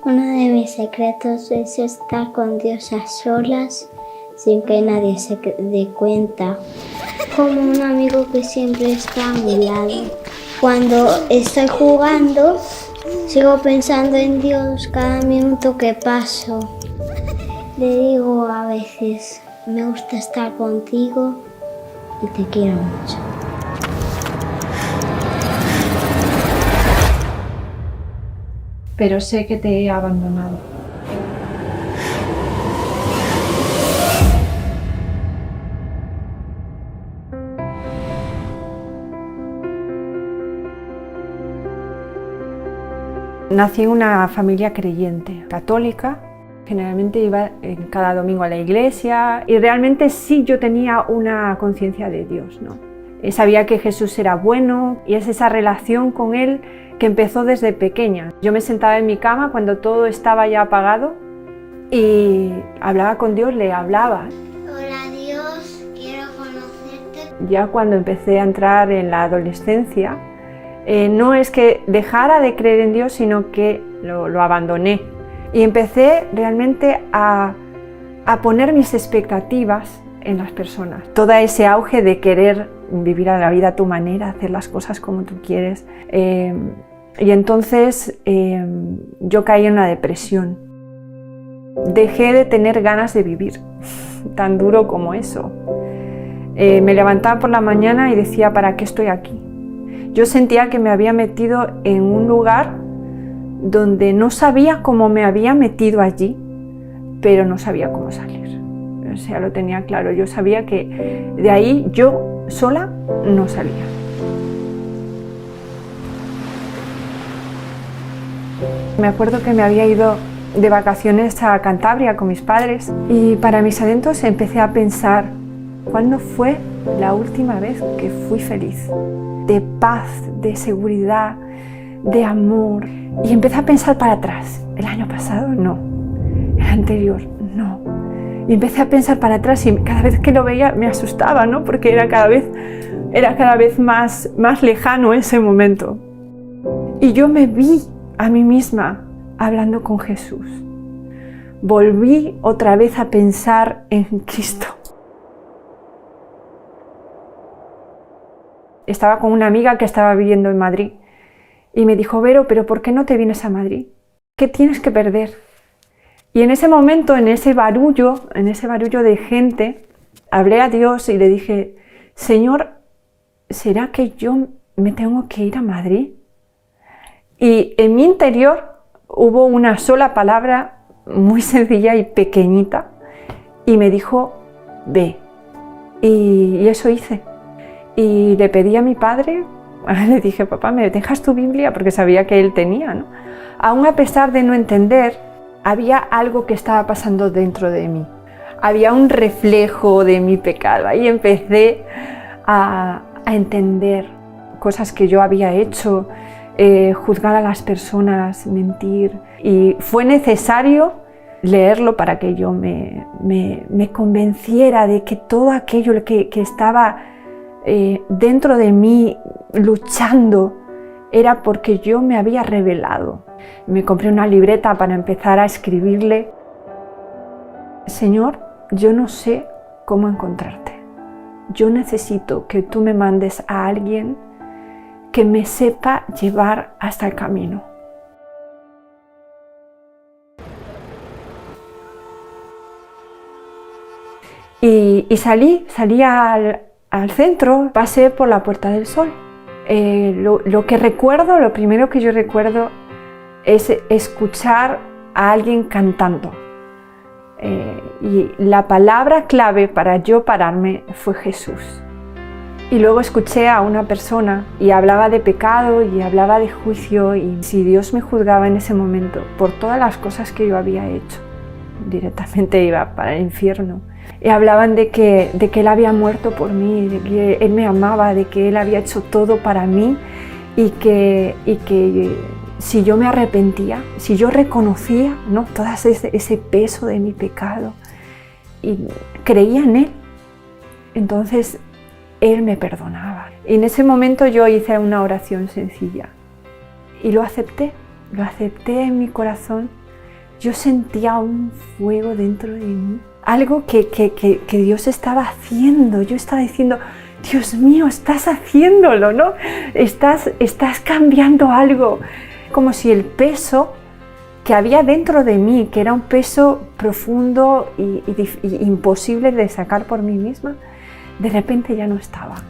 Uno de mis secretos es estar con Dios a solas, sin que nadie se dé cuenta. Como un amigo que siempre está a mi lado. Cuando estoy jugando, sigo pensando en Dios cada minuto que paso. Le digo a veces, me gusta estar contigo y te quiero mucho. Pero sé que te he abandonado. Nací en una familia creyente, católica. Generalmente iba cada domingo a la iglesia y realmente sí yo tenía una conciencia de Dios, ¿no? Sabía que Jesús era bueno y es esa relación con Él que empezó desde pequeña. Yo me sentaba en mi cama cuando todo estaba ya apagado y hablaba con Dios, le hablaba. Hola Dios, quiero conocerte. Ya cuando empecé a entrar en la adolescencia, no es que dejara de creer en Dios, sino que lo abandoné. Y empecé realmente a poner mis expectativas en las personas. Todo ese auge de querer vivir a la vida a tu manera, hacer las cosas como tú quieres. Y entonces yo caí en una depresión. Dejé de tener ganas de vivir, tan duro como eso. Me levantaba por la mañana y decía, ¿para qué estoy aquí? Yo sentía que me había metido en un lugar donde no sabía cómo me había metido allí, pero no sabía cómo salir. O sea, lo tenía claro. Yo sabía que de ahí yo sola no salía. Me acuerdo que me había ido de vacaciones a Cantabria con mis padres y para mis adentros empecé a pensar, ¿cuándo fue la última vez que fui feliz? De paz, de seguridad, de amor. Y empecé a pensar para atrás. El año pasado no, el anterior no. Y empecé a pensar para atrás y cada vez que lo veía me asustaba, ¿no? Porque era cada vez más lejano ese momento. Y yo me vi a mí misma hablando con Jesús. Volví otra vez a pensar en Cristo. Estaba con una amiga que estaba viviendo en Madrid y me dijo, Vero, ¿pero por qué no te vienes a Madrid? ¿Qué tienes que perder? Y en ese momento, en ese barullo de gente, hablé a Dios y le dije, Señor, ¿será que yo me tengo que ir a Madrid? Y en mi interior hubo una sola palabra muy sencilla y pequeñita y me dijo, ve. Y eso hice. Y le pedí a mi padre, le dije, papá, ¿me dejas tu Biblia? Porque sabía que él tenía, ¿no? Aún a pesar de no entender, había algo que estaba pasando dentro de mí. Había un reflejo de mi pecado. Ahí empecé a entender cosas que yo había hecho, juzgar a las personas, mentir. Y fue necesario leerlo para que yo me convenciera de que todo aquello que estaba dentro de mí luchando era porque yo me había rebelado. Me compré una libreta para empezar a escribirle, Señor, yo no sé cómo encontrarte. Yo necesito que tú me mandes a alguien que me sepa llevar hasta el camino. Y salí al centro, pasé por la Puerta del Sol. Lo que recuerdo, lo primero que yo recuerdo es escuchar a alguien cantando. Y la palabra clave para yo pararme fue Jesús. Y luego escuché a una persona y hablaba de pecado y hablaba de juicio y si Dios me juzgaba en ese momento por todas las cosas que yo había hecho, directamente iba para el infierno. Y hablaban de que Él había muerto por mí, de que Él me amaba, de que Él había hecho todo para mí y que si yo me arrepentía, si yo reconocía, ¿no?, todo ese peso de mi pecado y creía en Él, entonces Él me perdonaba. Y en ese momento yo hice una oración sencilla y lo acepté en mi corazón yo sentía un fuego dentro de mí, algo que Dios estaba haciendo. Yo estaba diciendo, Dios mío, estás haciéndolo, ¿no? Estás cambiando algo. Como si el peso que había dentro de mí, que era un peso profundo y imposible de sacar por mí misma, de repente ya no estaba.